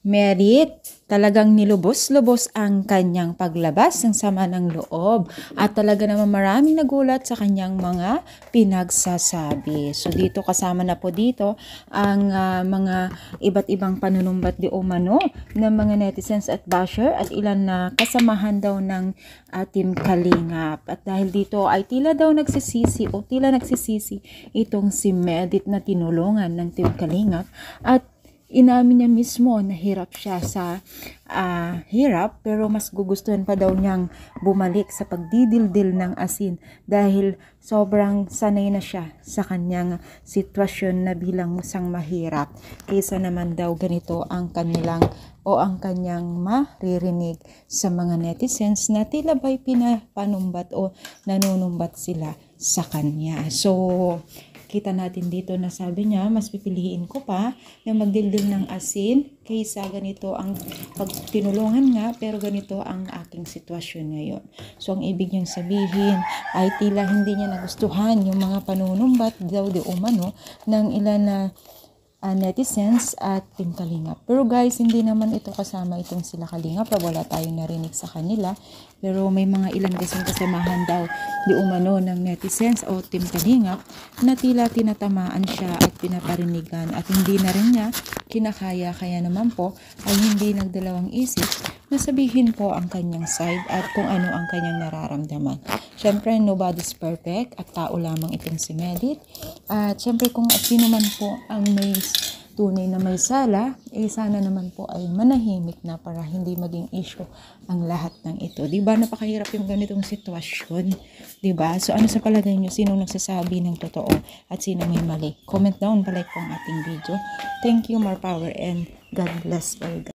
Merit, talagang nilubos-lubos ang kanyang paglabas ng sama ng loob at talaga naman maraming nagulat sa kanyang mga pinagsasabi. So dito kasama na po dito ang mga iba't ibang panunumbat di umano ng mga netizens at basher at ilan na kasamahan daw ng Team Kalingap. At dahil dito ay tila nagsisisi itong si Merit na tinulungan ng Team Kalingap at inamin niya mismo na hirap siya sa hirap pero mas gugustuhan pa daw niyang bumalik sa pagdidildil ng asin dahil sobrang sanay na siya sa kanyang sitwasyon na bilang isang mahirap kaysa naman daw ganito ang kanyang maririnig sa mga netizens na tila ba'y pinapanumbat o nanunumbat sila sa kanya. So kita natin dito na sabi niya, mas pipiliin ko pa na magdildil ng asin kaysa ganito ang pagtinulungan nga pero ganito ang aking sitwasyon ngayon. So ang ibig niyang sabihin ay tila hindi niya nagustuhan yung mga panunumbat daw di umano ng ilan na netizens at Team Kalingap. Pero guys, hindi naman ito kasama itong sila Kalingap. Wala tayong narinig sa kanila. Pero may mga ilan kasing kasamahan daw di umano ng netizens o Team Kalingap na tila tinatamaan siya at pinaparinigan at hindi na rin niya kinakaya. Kaya naman po ay hindi nagdalawang isip na sabihin po ang kanyang side at kung ano ang kanyang nararamdaman. Syempre, nobody's perfect at tao lamang itong si Merit. At syempre kung sino man po ang may tunay na may sala, sana naman po ay manahimik na para hindi maging issue ang lahat ng ito. Diba? Napakahirap yung ganitong sitwasyon. Diba? So ano sa palagay nyo? Sinong nagsasabi ng totoo at sino may mali? Comment down, palike po ang ating video. Thank you, more power and God bless all.